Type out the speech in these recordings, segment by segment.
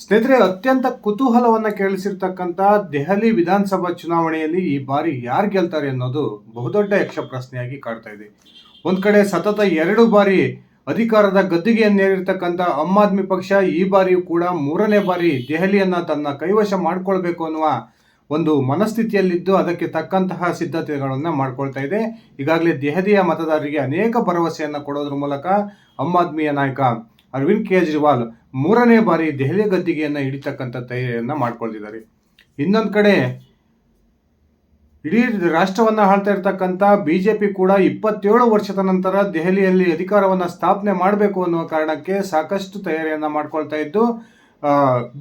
ಸ್ನೇಹಿತರೆ, ಅತ್ಯಂತ ಕುತೂಹಲವನ್ನ ಕೇಳಿಸಿರ್ತಕ್ಕಂಥ ದೆಹಲಿ ವಿಧಾನಸಭಾ ಚುನಾವಣೆಯಲ್ಲಿ ಈ ಬಾರಿ ಯಾರು ಗೆಲ್ತಾರೆ ಅನ್ನೋದು ಬಹುದೊಡ್ಡ ಯಕ್ಷ ಪ್ರಶ್ನೆಯಾಗಿ ಕಾಡ್ತಾ ಇದೆ. ಒಂದ್ ಕಡೆ ಸತತ 2 ಬಾರಿ ಅಧಿಕಾರದ ಗದ್ದುಗೆಯನ್ನೇರಿರ್ತಕ್ಕಂಥ ಆಮ್ ಆದ್ಮಿ ಪಕ್ಷ ಈ ಬಾರಿಯೂ ಕೂಡ 3ನೇ ಬಾರಿ ದೆಹಲಿಯನ್ನ ತನ್ನ ಕೈವಶ ಮಾಡ್ಕೊಳ್ಬೇಕು ಅನ್ನುವ ಒಂದು ಮನಸ್ಥಿತಿಯಲ್ಲಿದ್ದು ಅದಕ್ಕೆ ತಕ್ಕಂತಹ ಸಿದ್ಧತೆಗಳನ್ನ ಮಾಡ್ಕೊಳ್ತಾ ಇದೆ. ಈಗಾಗಲೇ ದೆಹಲಿಯ ಮತದಾರರಿಗೆ ಅನೇಕ ಭರವಸೆಯನ್ನ ಕೊಡೋದ್ರ ಮೂಲಕ ಆಮ್ ಆದ್ಮಿಯ ನಾಯಕ ಅರವಿಂದ್ ಕೇಜ್ರಿವಾಲ್ 3ನೇ ಬಾರಿ ದೆಹಲಿ ಗದ್ದಿಗೆಯನ್ನು ಹಿಡಿತಕ್ಕಂಥ ತಯಾರಿಯನ್ನ ಮಾಡ್ಕೊಳ್ತಿದ್ದಾರೆ. ಇನ್ನೊಂದು ಕಡೆ ಇಡೀ ರಾಷ್ಟ್ರವನ್ನ ಆಳ್ತಾ ಇರ್ತಕ್ಕಂಥ ಬಿಜೆಪಿ ಕೂಡ 27 ವರ್ಷದ ನಂತರ ದೆಹಲಿಯಲ್ಲಿ ಅಧಿಕಾರವನ್ನ ಸ್ಥಾಪನೆ ಮಾಡಬೇಕು ಅನ್ನುವ ಕಾರಣಕ್ಕೆ ಸಾಕಷ್ಟು ತಯಾರಿಯನ್ನ ಮಾಡ್ಕೊಳ್ತಾ ಇದ್ದು,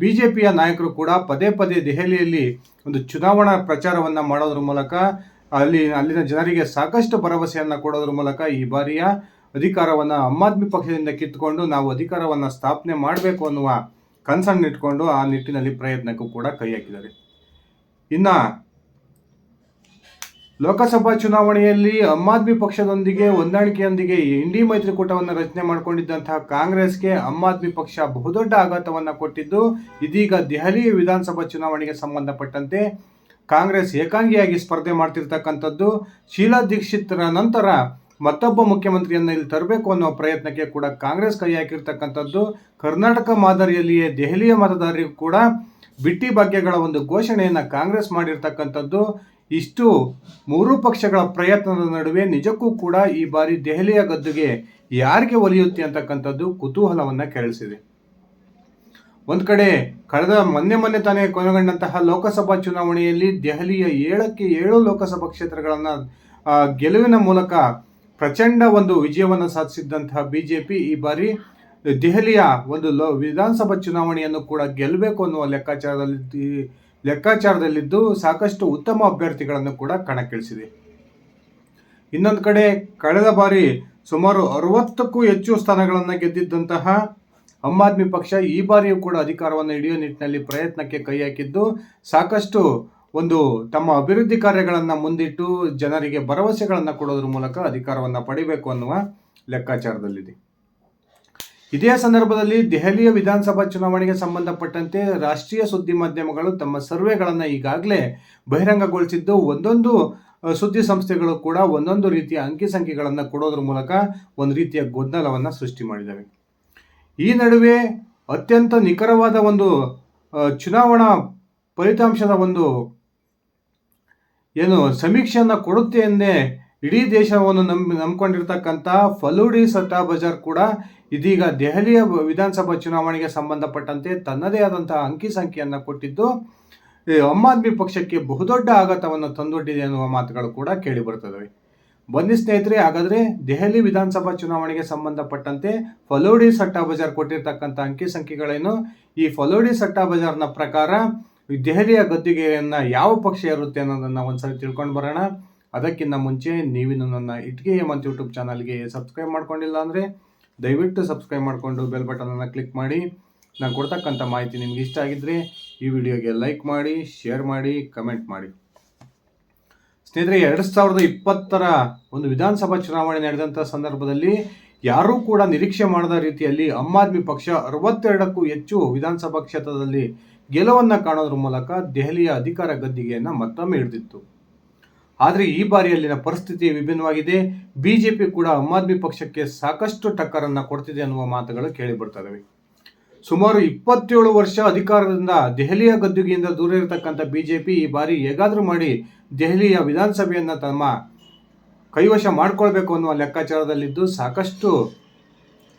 ಬಿಜೆಪಿಯ ನಾಯಕರು ಕೂಡ ಪದೇ ಪದೇ ದೆಹಲಿಯಲ್ಲಿ ಒಂದು ಚುನಾವಣಾ ಪ್ರಚಾರವನ್ನ ಮಾಡೋದ್ರ ಮೂಲಕ ಅಲ್ಲಿನ ಜನರಿಗೆ ಸಾಕಷ್ಟು ಭರವಸೆಯನ್ನ ಕೊಡೋದ್ರ ಮೂಲಕ ಈ ಬಾರಿಯ ಅಧಿಕಾರವನ್ನು ಆಮ್ ಆದ್ಮಿ ಪಕ್ಷದಿಂದ ಕಿತ್ತುಕೊಂಡು ನಾವು ಅಧಿಕಾರವನ್ನು ಸ್ಥಾಪನೆ ಮಾಡಬೇಕು ಅನ್ನುವ ಕನಸನ್ನು ಇಟ್ಕೊಂಡು ಆ ನಿಟ್ಟಿನಲ್ಲಿ ಪ್ರಯತ್ನಕ್ಕೂ ಕೂಡ ಕೈ ಹಾಕಿದ್ದಾರೆ. ಇನ್ನು ಲೋಕಸಭಾ ಚುನಾವಣೆಯಲ್ಲಿ ಆಮ್ ಆದ್ಮಿ ಪಕ್ಷದೊಂದಿಗೆ ಹೊಂದಾಣಿಕೆಯೊಂದಿಗೆ ಇಂಡಿ ಮೈತ್ರಿಕೂಟವನ್ನು ರಚನೆ ಮಾಡಿಕೊಂಡಿದ್ದಂತಹ ಕಾಂಗ್ರೆಸ್ಗೆ ಆಮ್ ಆದ್ಮಿ ಪಕ್ಷ ಬಹುದೊಡ್ಡ ಆಘಾತವನ್ನು ಕೊಟ್ಟಿದ್ದು, ಇದೀಗ ದೆಹಲಿ ವಿಧಾನಸಭಾ ಚುನಾವಣೆಗೆ ಸಂಬಂಧಪಟ್ಟಂತೆ ಕಾಂಗ್ರೆಸ್ ಏಕಾಂಗಿಯಾಗಿ ಸ್ಪರ್ಧೆ ಮಾಡ್ತಿರ್ತಕ್ಕಂಥದ್ದು. ಶೀಲಾ ದೀಕ್ಷಿತ್ರ ನಂತರ ಮತ್ತೊಬ್ಬ ಮುಖ್ಯಮಂತ್ರಿಯನ್ನು ಇಲ್ಲಿ ತರಬೇಕು ಅನ್ನೋ ಪ್ರಯತ್ನಕ್ಕೆ ಕೂಡ ಕಾಂಗ್ರೆಸ್ ಕೈ ಹಾಕಿರ್ತಕ್ಕಂಥದ್ದು. ಕರ್ನಾಟಕ ಮಾದರಿಯಲ್ಲಿಯೇ ದೆಹಲಿಯ ಮತದಾರರಿಗೂ ಕೂಡ ಬಿಟ್ಟಿ ಭಾಗ್ಯಗಳ ಒಂದು ಘೋಷಣೆಯನ್ನು ಕಾಂಗ್ರೆಸ್ ಮಾಡಿರ್ತಕ್ಕಂಥದ್ದು. ಇಷ್ಟು 3 ಪಕ್ಷಗಳ ಪ್ರಯತ್ನದ ನಡುವೆ ನಿಜಕ್ಕೂ ಕೂಡ ಈ ಬಾರಿ ದೆಹಲಿಯ ಗದ್ದುಗೆ ಯಾರಿಗೆ ಒಲಿಯುತ್ತೆ ಅಂತಕ್ಕಂಥದ್ದು ಕುತೂಹಲವನ್ನು ಕೆರಳಿಸಿದೆ. ಒಂದು ಕಡೆ ಕಳೆದ ಮೊನ್ನೆ ತಾನೇ ಕೊನೆಗೊಂಡಂತಹ ಲೋಕಸಭಾ ಚುನಾವಣೆಯಲ್ಲಿ ದೆಹಲಿಯ 7ಕ್ಕೆ 7 ಲೋಕಸಭಾ ಕ್ಷೇತ್ರಗಳನ್ನು ಗೆಲುವಿನ ಮೂಲಕ ಪ್ರಚಂಡ ಒಂದು ವಿಜಯವನ್ನು ಸಾಧಿಸಿದ್ದಂತಹ ಬಿಜೆಪಿ ಈ ಬಾರಿ ದೆಹಲಿಯ ಒಂದು ವಿಧಾನಸಭಾ ಚುನಾವಣೆಯನ್ನು ಕೂಡ ಗೆಲ್ಲಬೇಕು ಅನ್ನುವ ಲೆಕ್ಕಾಚಾರದಲ್ಲಿದ್ದು ಸಾಕಷ್ಟು ಉತ್ತಮ ಅಭ್ಯರ್ಥಿಗಳನ್ನು ಕೂಡ ಕಣಕ್ಕಿಳಿಸಿದೆ. ಇನ್ನೊಂದು ಕಡೆ ಕಳೆದ ಬಾರಿ ಸುಮಾರು 60ಕ್ಕೂ ಹೆಚ್ಚು ಸ್ಥಾನಗಳನ್ನು ಗೆದ್ದಿದ್ದಂತಹ ಆಮ್ ಆದ್ಮಿ ಪಕ್ಷ ಈ ಬಾರಿಯೂ ಕೂಡ ಅಧಿಕಾರವನ್ನು ಹಿಡಿಯುವ ನಿಟ್ಟಿನಲ್ಲಿ ಪ್ರಯತ್ನಕ್ಕೆ ಕೈ ಹಾಕಿದ್ದು ಸಾಕಷ್ಟು ಒಂದು ತಮ್ಮ ಅಭಿವೃದ್ಧಿ ಕಾರ್ಯಗಳನ್ನು ಮುಂದಿಟ್ಟು ಜನರಿಗೆ ಭರವಸೆಗಳನ್ನು ಕೊಡೋದ್ರ ಮೂಲಕ ಅಧಿಕಾರವನ್ನು ಪಡಿಬೇಕು ಅನ್ನುವ ಲೆಕ್ಕಾಚಾರದಲ್ಲಿದೆ. ಇದೇ ಸಂದರ್ಭದಲ್ಲಿ ದೆಹಲಿಯ ವಿಧಾನಸಭಾ ಚುನಾವಣೆಗೆ ಸಂಬಂಧಪಟ್ಟಂತೆ ರಾಷ್ಟ್ರೀಯ ಸುದ್ದಿ ಮಾಧ್ಯಮಗಳು ತಮ್ಮ ಸರ್ವೆಗಳನ್ನು ಈಗಾಗಲೇ ಬಹಿರಂಗಗೊಳಿಸಿದ್ದು, ಒಂದೊಂದು ಸುದ್ದಿ ಸಂಸ್ಥೆಗಳು ಕೂಡ ಒಂದೊಂದು ರೀತಿಯ ಅಂಕಿ ಸಂಖ್ಯೆಗಳನ್ನು ಕೊಡೋದ್ರ ಮೂಲಕ ಒಂದು ರೀತಿಯ ಗೊಂದಲವನ್ನು ಸೃಷ್ಟಿ ಮಾಡಿದ್ದಾವೆ. ಈ ನಡುವೆ ಅತ್ಯಂತ ನಿಖರವಾದ ಒಂದು ಚುನಾವಣಾ ಫಲಿತಾಂಶದ ಒಂದು ಸಮೀಕ್ಷೆಯನ್ನು ಕೊಡುತ್ತೆ ಎಂದೇ ಇಡೀ ದೇಶವನ್ನು ನಂಬಿಕೊಂಡಿರ್ತಕ್ಕಂಥ ಫಲೂಡಿ ಸಟ್ಟಾ ಬಜಾರ್ ಕೂಡ ಇದೀಗ ದೆಹಲಿಯ ವಿಧಾನಸಭಾ ಚುನಾವಣೆಗೆ ಸಂಬಂಧಪಟ್ಟಂತೆ ತನ್ನದೇ ಆದಂತಹ ಅಂಕಿ ಸಂಖ್ಯೆಯನ್ನು ಕೊಟ್ಟಿದ್ದು ಆಮ್ ಆದ್ಮಿ ಪಕ್ಷಕ್ಕೆ ಬಹುದೊಡ್ಡ ಆಘಾತವನ್ನು ತಂದೊಡ್ಡಿದೆ ಅನ್ನುವ ಮಾತುಗಳು ಕೂಡ ಕೇಳಿ ಬರ್ತವೆ. ಬನ್ನಿ ಸ್ನೇಹಿತರೆ, ಹಾಗಾದರೆ ದೆಹಲಿ ವಿಧಾನಸಭಾ ಚುನಾವಣೆಗೆ ಸಂಬಂಧಪಟ್ಟಂತೆ ಫಲೂಡಿ ಸಟ್ಟಾ ಬಜಾರ್ ಕೊಟ್ಟಿರ್ತಕ್ಕಂಥ ಅಂಕಿ ಸಂಖ್ಯೆಗಳೇನು, ಈ ಫಲೂಡಿ ಸಟ್ಟಾ ಬಜಾರ್ನ ಪ್ರಕಾರ ದೆಹಲಿಯ ಗದ್ದುಗೆಯನ್ನು ಯಾವ ಪಕ್ಷ ಇರುತ್ತೆ ಅನ್ನೋದನ್ನು ಒಂದ್ಸರಿ ತಿಳ್ಕೊಂಡು ಬರೋಣ. ಅದಕ್ಕಿಂತ ಮುಂಚೆ ನೀವಿನ್ನು ನನ್ನ ಇಟ್ಗೆ ಹೇಮಂತ್ ಯೂಟ್ಯೂಬ್ ಚಾನಲ್ಗೆ ಸಬ್ಸ್ಕ್ರೈಬ್ ಮಾಡ್ಕೊಂಡಿಲ್ಲ ಅಂದರೆ ದಯವಿಟ್ಟು ಸಬ್ಸ್ಕ್ರೈಬ್ ಮಾಡಿಕೊಂಡು ಬೆಲ್ ಬಟನನ್ನು ಕ್ಲಿಕ್ ಮಾಡಿ. ನಾನು ಕೊಡ್ತಕ್ಕಂಥ ಮಾಹಿತಿ ನಿಮ್ಗೆ ಇಷ್ಟ ಆಗಿದ್ದರೆ ಈ ವಿಡಿಯೋಗೆ ಲೈಕ್ ಮಾಡಿ, ಶೇರ್ ಮಾಡಿ, ಕಮೆಂಟ್ ಮಾಡಿ. ಸ್ನೇಹಿತರೆ, 2020ರ ಒಂದು ವಿಧಾನಸಭಾ ಚುನಾವಣೆ ನಡೆದಂಥ ಸಂದರ್ಭದಲ್ಲಿ ಯಾರೂ ಕೂಡ ನಿರೀಕ್ಷೆ ಮಾಡದ ರೀತಿಯಲ್ಲಿ ಆಮ್ ಆದ್ಮಿ ಪಕ್ಷ 62ಕ್ಕೂ ಹೆಚ್ಚು ವಿಧಾನಸಭಾ ಕ್ಷೇತ್ರದಲ್ಲಿ ಗೆಲುವನ್ನು ಕಾಣೋದ್ರ ಮೂಲಕ ದೆಹಲಿಯ ಅಧಿಕಾರ ಗದ್ದಿಗೆಯನ್ನು ಮತ್ತೊಮ್ಮೆ ಹಿಡಿದಿತ್ತು. ಆದರೆ ಈ ಬಾರಿಯಲ್ಲಿನ ಪರಿಸ್ಥಿತಿ ವಿಭಿನ್ನವಾಗಿದೆ. ಬಿಜೆಪಿ ಕೂಡ ಆಮ್ ಆದ್ಮಿ ಪಕ್ಷಕ್ಕೆ ಸಾಕಷ್ಟು ಟಕ್ಕರನ್ನು ಕೊಡ್ತಿದೆ ಅನ್ನುವ ಮಾತುಗಳು ಕೇಳಿ ಬರ್ತವೆ. ಸುಮಾರು 27 ವರ್ಷ ಅಧಿಕಾರದಿಂದ ದೆಹಲಿಯ ಗದ್ದುಗೆಯಿಂದ ದೂರ ಇರತಕ್ಕಂಥ ಬಿಜೆಪಿ ಈ ಬಾರಿ ಹೇಗಾದರೂ ಮಾಡಿ ದೆಹಲಿಯ ವಿಧಾನಸಭೆಯನ್ನು ತಮ್ಮ ಕೈವಶ ಮಾಡಿಕೊಳ್ಬೇಕು ಅನ್ನುವ ಲೆಕ್ಕಾಚಾರದಲ್ಲಿದ್ದು ಸಾಕಷ್ಟು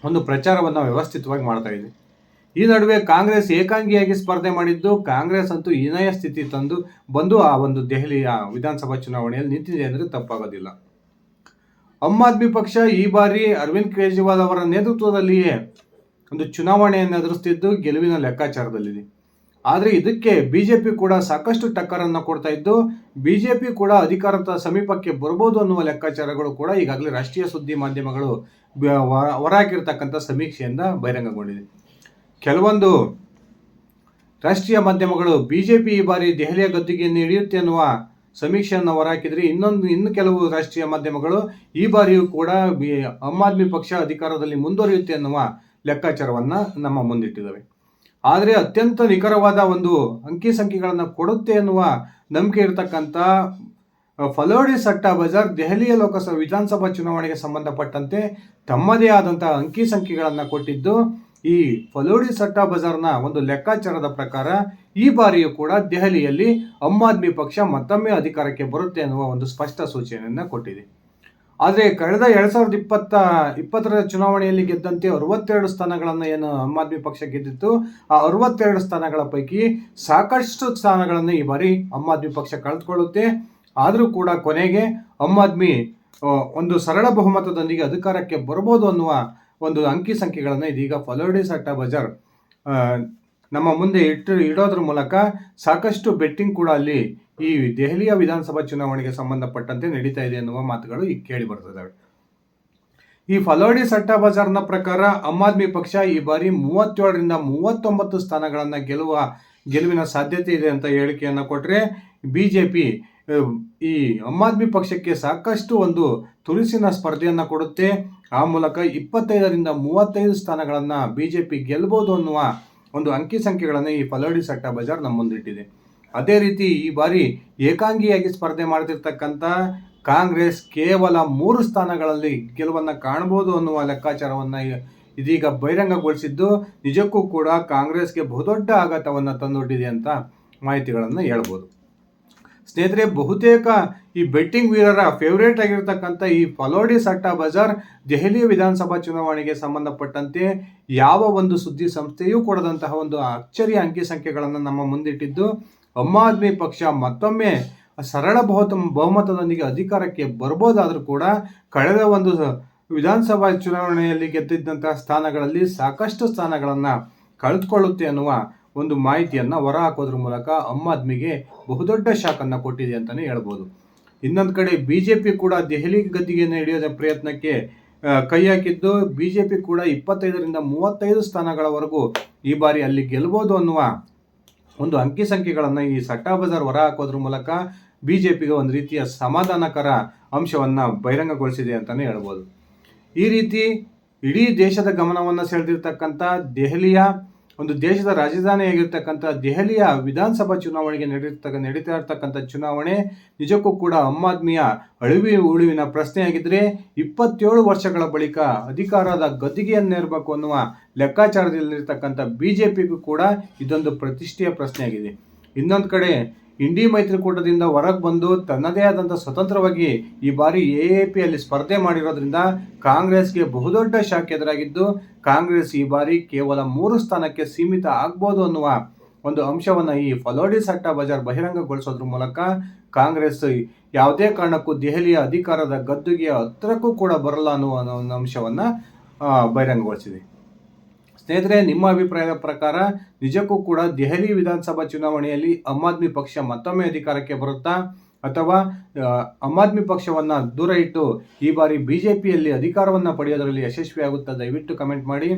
ಒಂದು ಪ್ರಚಾರವನ್ನು ವ್ಯವಸ್ಥಿತವಾಗಿ ಮಾಡ್ತಾ ಇದೆ. ಈ ನಡುವೆ ಕಾಂಗ್ರೆಸ್ ಏಕಾಂಗಿಯಾಗಿ ಸ್ಪರ್ಧೆ ಮಾಡಿದ್ದು ಕಾಂಗ್ರೆಸ್ ಅಂತೂ ಹೀನಾಯ ಸ್ಥಿತಿ ಬಂದು ಆ ಒಂದು ದೆಹಲಿಯ ವಿಧಾನಸಭಾ ಚುನಾವಣೆಯಲ್ಲಿ ನಿಂತಿದೆ ಅಂದರೆ ತಪ್ಪಾಗೋದಿಲ್ಲ. ಆಮ್ ಆದ್ಮಿ ಪಕ್ಷ ಈ ಬಾರಿ ಅರವಿಂದ್ ಕೇಜ್ರಿವಾಲ್ ಅವರ ನೇತೃತ್ವದಲ್ಲಿಯೇ ಒಂದು ಚುನಾವಣೆಯನ್ನು ಎದುರಿಸ್ತಿದ್ದು ಗೆಲುವಿನ ಲೆಕ್ಕಾಚಾರದಲ್ಲಿದೆ. ಆದರೆ ಇದಕ್ಕೆ ಬಿಜೆಪಿ ಕೂಡ ಸಾಕಷ್ಟು ಟಕ್ಕರನ್ನು ಕೊಡ್ತಾ ಇದ್ದು ಬಿಜೆಪಿ ಕೂಡ ಅಧಿಕಾರದ ಸಮೀಪಕ್ಕೆ ಬರ್ಬೋದು ಅನ್ನುವ ಲೆಕ್ಕಾಚಾರಗಳು ಕೂಡ ಈಗಾಗಲೇ ರಾಷ್ಟ್ರೀಯ ಸುದ್ದಿ ಮಾಧ್ಯಮಗಳು ಹೊರಹಾಕಿರ್ತಕ್ಕಂಥ ಸಮೀಕ್ಷೆಯಿಂದ ಬಹಿರಂಗಗೊಂಡಿದೆ. ಕೆಲವೊಂದು ರಾಷ್ಟ್ರೀಯ ಮಾಧ್ಯಮಗಳು ಬಿಜೆಪಿ ಈ ಬಾರಿ ದೆಹಲಿಯ ಗದ್ದುಗೆಯನ್ನು ಹಿಡಿಯುತ್ತೆ ಅನ್ನುವ ಸಮೀಕ್ಷೆಯನ್ನು ಹೊರಹಾಕಿದರೆ ಇನ್ನು ಕೆಲವು ರಾಷ್ಟ್ರೀಯ ಮಾಧ್ಯಮಗಳು ಈ ಬಾರಿಯೂ ಕೂಡ ಆಮ್ ಆದ್ಮಿ ಪಕ್ಷ ಅಧಿಕಾರದಲ್ಲಿ ಮುಂದುವರಿಯುತ್ತೆ ಅನ್ನುವ ಲೆಕ್ಕಾಚಾರವನ್ನು ನಮ್ಮ ಮುಂದಿಟ್ಟಿದ್ದಾವೆ. ಆದರೆ ಅತ್ಯಂತ ನಿಖರವಾದ ಒಂದು ಅಂಕಿ ಸಂಖ್ಯೆಗಳನ್ನು ಕೊಡುತ್ತೆ ಎನ್ನುವ ನಂಬಿಕೆ ಇರತಕ್ಕಂಥ ಫಲೋಡಿ ಸಟ್ಟಾ ಬಜಾರ್ ದೆಹಲಿಯ ಲೋಕಸಭಾ ವಿಧಾನಸಭಾ ಚುನಾವಣೆಗೆ ಸಂಬಂಧಪಟ್ಟಂತೆ ತಮ್ಮದೇ ಆದಂತಹ ಅಂಕಿ ಸಂಖ್ಯೆಗಳನ್ನು ಕೊಟ್ಟಿದ್ದು, ಈ ಫಲೋಡಿ ಸಟ್ಟಾ ಬಜಾರ್ನ ಒಂದು ಲೆಕ್ಕಾಚಾರದ ಪ್ರಕಾರ ಈ ಬಾರಿಯೂ ಕೂಡ ದೆಹಲಿಯಲ್ಲಿ ಆಮ್ ಆದ್ಮಿ ಪಕ್ಷ ಮತ್ತೊಮ್ಮೆ ಅಧಿಕಾರಕ್ಕೆ ಬರುತ್ತೆ ಎನ್ನುವ ಒಂದು ಸ್ಪಷ್ಟ ಸೂಚನೆಯನ್ನು ಕೊಟ್ಟಿದೆ. ಆದರೆ ಕಳೆದ 2020ರ ಚುನಾವಣೆಯಲ್ಲಿ ಗೆದ್ದಂತೆ 62 ಸ್ಥಾನಗಳನ್ನು ಏನು ಆಮ್ ಆದ್ಮಿ ಪಕ್ಷ ಗೆದ್ದಿತ್ತು, ಆ 62 ಸ್ಥಾನಗಳ ಪೈಕಿ ಸಾಕಷ್ಟು ಸ್ಥಾನಗಳನ್ನು ಈ ಬಾರಿ ಆಮ್ ಆದ್ಮಿ ಪಕ್ಷ ಕಳೆದುಕೊಳ್ಳುತ್ತೆ. ಆದರೂ ಕೂಡ ಕೊನೆಗೆ ಆಮ್ ಆದ್ಮಿ ಒಂದು ಸರಳ ಬಹುಮತದೊಂದಿಗೆ ಅಧಿಕಾರಕ್ಕೆ ಬರ್ಬೋದು ಅನ್ನುವ ಒಂದು ಅಂಕಿ ಸಂಖ್ಯೆಗಳನ್ನು ಇದೀಗ ಫಲೋಡಿ ಸಟ್ಟಾ ಬಜಾರ್ ನಮ್ಮ ಮುಂದೆ ಇಡೋದ್ರ ಮೂಲಕ ಸಾಕಷ್ಟು ಬೆಟ್ಟಿಂಗ್ ಕೂಡ ಅಲ್ಲಿ ಈ ದೆಹಲಿಯ ವಿಧಾನಸಭಾ ಚುನಾವಣೆಗೆ ಸಂಬಂಧಪಟ್ಟಂತೆ ನಡೀತಾ ಇದೆ ಎನ್ನುವ ಮಾತುಗಳು ಈಗ ಕೇಳಿ ಬರ್ತದೆ. ಈ ಫಲೋಡಿ ಸಟ್ಟಾ ಬಜಾರ್ನ ಪ್ರಕಾರ ಆಮ್ ಆದ್ಮಿ ಪಕ್ಷ ಈ ಬಾರಿ 37ರಿಂದ 39 ಸ್ಥಾನಗಳನ್ನು ಗೆಲುವಿನ ಸಾಧ್ಯತೆ ಇದೆ ಅಂತ ಹೇಳಿಕೆಯನ್ನು ಕೊಟ್ಟರೆ, ಬಿಜೆಪಿ ಈ ಆಮ್ ಆದ್ಮಿ ಪಕ್ಷಕ್ಕೆ ಸಾಕಷ್ಟು ಒಂದು ತುರುಸಿನ ಸ್ಪರ್ಧೆಯನ್ನು ಕೊಡುತ್ತೆ. ಆ ಮೂಲಕ 25ರಿಂದ 35 ಸ್ಥಾನಗಳನ್ನು ಬಿಜೆಪಿ ಗೆಲ್ಲಬಹುದು ಅನ್ನುವ ಒಂದು ಅಂಕಿ ಸಂಖ್ಯೆಗಳನ್ನು ಈ ಫಲೋಡಿ ಸಟ್ಟಾ ಬಜಾರ್ ನಮ್ಮ ಮುಂದಿಟ್ಟಿದೆ. ಅದೇ ರೀತಿ ಈ ಬಾರಿ ಏಕಾಂಗಿಯಾಗಿ ಸ್ಪರ್ಧೆ ಮಾಡ್ತಿರ್ತಕ್ಕಂಥ ಕಾಂಗ್ರೆಸ್ ಕೇವಲ 3 ಸ್ಥಾನಗಳಲ್ಲಿ ಗೆಲುವನ್ನು ಕಾಣಬಹುದು ಅನ್ನುವ ಲೆಕ್ಕಾಚಾರವನ್ನು ಇದೀಗ ಬಹಿರಂಗಗೊಳಿಸಿದ್ದು, ನಿಜಕ್ಕೂ ಕೂಡ ಕಾಂಗ್ರೆಸ್ಗೆ ಬಹುದೊಡ್ಡ ಆಘಾತವನ್ನು ತಂದೊಡ್ಡಿದೆ ಅಂತ ಮಾಹಿತಿಗಳನ್ನು ಹೇಳ್ಬೋದು. ಸ್ನೇಹಿತರೆ, ಬಹುತೇಕ ಈ ಬೆಟ್ಟಿಂಗ್ ವೀರರ ಫೇವರೇಟ್ ಆಗಿರ್ತಕ್ಕಂಥ ಈ ಫಲೋಡಿ ಸಟ್ಟಾ ಬಜಾರ್ ದೆಹಲಿ ವಿಧಾನಸಭಾ ಚುನಾವಣೆಗೆ ಸಂಬಂಧಪಟ್ಟಂತೆ ಯಾವ ಒಂದು ಸುದ್ದಿ ಸಂಸ್ಥೆಯೂ ಕೊಡದಂತಹ ಒಂದು ಅಚ್ಚರಿಯ ಅಂಕಿ ಸಂಖ್ಯೆಗಳನ್ನು ನಮ್ಮ ಮುಂದಿಟ್ಟಿದ್ದು, ಆಮ್ ಆದ್ಮಿ ಪಕ್ಷ ಮತ್ತೊಮ್ಮೆ ಸರಳ ಬಹುಮತದೊಂದಿಗೆ ಅಧಿಕಾರಕ್ಕೆ ಬರ್ಬೋದಾದರೂ ಕೂಡ ಕಳೆದ ಒಂದು ವಿಧಾನಸಭಾ ಚುನಾವಣೆಯಲ್ಲಿ ಗೆದ್ದಿದ್ದಂತಹ ಸ್ಥಾನಗಳಲ್ಲಿ ಸಾಕಷ್ಟು ಸ್ಥಾನಗಳನ್ನು ಕಳೆದುಕೊಳ್ಳುತ್ತೆ ಅನ್ನುವ ಒಂದು ಮಾಹಿತಿಯನ್ನು ಹೊರಹಾಕೋದ್ರ ಮೂಲಕ ಆಮ್ ಆದ್ಮಿಗೆ ಬಹುದೊಡ್ಡ ಶಾಕನ್ನು ಕೊಟ್ಟಿದೆ ಅಂತಲೇ ಹೇಳ್ಬೋದು. ಇನ್ನೊಂದು ಕಡೆ ಬಿಜೆಪಿ ಕೂಡ ದೆಹಲಿ ಗದ್ದಿಗೆ ಹಿಡಿಯೋದ ಪ್ರಯತ್ನಕ್ಕೆ ಕೈ ಹಾಕಿದ್ದು, ಬಿಜೆಪಿ ಕೂಡ 25ರಿಂದ 35 ಸ್ಥಾನಗಳವರೆಗೂ ಈ ಬಾರಿ ಅಲ್ಲಿ ಗೆಲ್ಲಬಹುದು ಅನ್ನುವ ಒಂದು ಅಂಕಿ ಸಂಖ್ಯೆಗಳನ್ನು ಈ ಸಟ್ಟಾ ಬಜಾರ್ ಹೊರಹಾಕೋದ್ರ ಮೂಲಕ ಬಿಜೆಪಿಗೆ ಒಂದು ರೀತಿಯ ಸಮಾಧಾನಕರ ಅಂಶವನ್ನು ಬಹಿರಂಗಗೊಳಿಸಿದೆ ಅಂತಲೇ ಹೇಳ್ಬೋದು. ಈ ರೀತಿ ಇಡೀ ದೇಶದ ಗಮನವನ್ನು ಸೆಳೆದಿರ್ತಕ್ಕಂಥ ದೆಹಲಿಯ ಒಂದು ದೇಶದ ರಾಜಧಾನಿಯಾಗಿರ್ತಕ್ಕಂಥ ದೆಹಲಿಯ ವಿಧಾನಸಭಾ ಚುನಾವಣೆಗೆ ನಡೀತಾ ಇರ್ತಕ್ಕಂಥ ಚುನಾವಣೆ ನಿಜಕ್ಕೂ ಕೂಡ ಆಮ್ ಆದ್ಮಿಯ ಉಳಿವಿನ ಪ್ರಶ್ನೆಯಾಗಿದ್ದರೆ 27 ವರ್ಷಗಳ ಬಳಿಕ ಅಧಿಕಾರದ ಗದ್ದಿಗೆಯನ್ನೇರಬೇಕು ಅನ್ನುವ ಲೆಕ್ಕಾಚಾರದಲ್ಲಿರ್ತಕ್ಕಂಥ ಬಿಜೆಪಿಗೂ ಕೂಡ ಇದೊಂದು ಪ್ರತಿಷ್ಠೆಯ ಪ್ರಶ್ನೆಯಾಗಿದೆ. ಇನ್ನೊಂದು ಕಡೆ ಇಂಡಿ ಮೈತ್ರಿಕೂಟದಿಂದ ಹೊರಗೆ ಬಂದು ತನ್ನದೇ ಆದಂಥ ಸ್ವತಂತ್ರವಾಗಿ ಈ ಬಾರಿ ಎಎಪಿಯಲ್ಲಿ ಸ್ಪರ್ಧೆ ಮಾಡಿರೋದ್ರಿಂದ ಕಾಂಗ್ರೆಸ್ಗೆ ಬಹುದೊಡ್ಡ ಶಾಕ್ ಎದುರಾಗಿದ್ದು, ಕಾಂಗ್ರೆಸ್ ಈ ಬಾರಿ ಕೇವಲ 3 ಸ್ಥಾನಕ್ಕೆ ಸೀಮಿತ ಆಗ್ಬೋದು ಅನ್ನುವ ಒಂದು ಅಂಶವನ್ನು ಈ ಫಲೋಡಿ ಸಟ್ಟಾ ಬಜಾರ್ ಬಹಿರಂಗಗೊಳಿಸೋದ್ರ ಮೂಲಕ ಕಾಂಗ್ರೆಸ್ ಯಾವುದೇ ಕಾರಣಕ್ಕೂ ದೆಹಲಿಯ ಅಧಿಕಾರದ ಗದ್ದುಗೆಯ ಹತ್ತಿರಕ್ಕೂ ಕೂಡ ಬರಲ್ಲ ಅನ್ನುವ ಒಂದು ಅಂಶವನ್ನು ಬಹಿರಂಗಗೊಳಿಸಿದೆ. ಸ್ನೇಹಿತರೆ, ನಿಮ್ಮ ಅಭಿಪ್ರಾಯದ ಪ್ರಕಾರ ನಿಜಕ್ಕೂ ಕೂಡ ದೆಹಲಿ ವಿಧಾನಸಭಾ ಚುನಾವಣೆಯಲ್ಲಿ ಆಮ್ ಆದ್ಮಿ ಪಕ್ಷ ಮತ್ತೊಮ್ಮೆ ಅಧಿಕಾರಕ್ಕೆ ಬರುತ್ತಾ, ಅಥವಾ ಆಮ್ ಆದ್ಮಿ ಪಕ್ಷವನ್ನು ದೂರ ಇಟ್ಟು ಈ ಬಾರಿ ಬಿಜೆಪಿಯಲ್ಲಿ ಅಧಿಕಾರವನ್ನು ಪಡೆಯೋದರಲ್ಲಿ ಯಶಸ್ವಿಯಾಗುತ್ತಾ? ದಯವಿಟ್ಟು ಕಮೆಂಟ್ ಮಾಡಿ.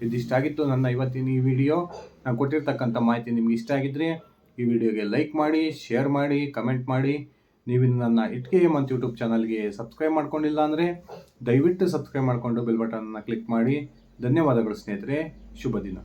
ಇದಿಷ್ಟಾಗಿತ್ತು ನನ್ನ ಇವತ್ತಿನ ಈ ವಿಡಿಯೋ. ನಾನು ಕೊಟ್ಟಿರ್ತಕ್ಕಂಥ ಮಾಹಿತಿ ನಿಮ್ಗೆ ಇಷ್ಟ ಆಗಿದ್ದರೆ ಈ ವಿಡಿಯೋಗೆ ಲೈಕ್ ಮಾಡಿ, ಶೇರ್ ಮಾಡಿ, ಕಮೆಂಟ್ ಮಾಡಿ. ನೀವು ನನ್ನ ಇಟ್ಕೆಎಂ ಅಂತ ಯೂಟ್ಯೂಬ್ ಚಾನಲ್ಗೆ ಸಬ್ಸ್ಕ್ರೈಬ್ ಮಾಡ್ಕೊಂಡಿಲ್ಲ ಅಂದರೆ ದಯವಿಟ್ಟು ಸಬ್ಸ್ಕ್ರೈಬ್ ಮಾಡಿಕೊಂಡು ಬೆಲ್ ಬಟನ್ನ ಕ್ಲಿಕ್ ಮಾಡಿ. ಧನ್ಯವಾದಗಳು ಸ್ನೇಹಿತರೆ, ಶುಭ ದಿನ.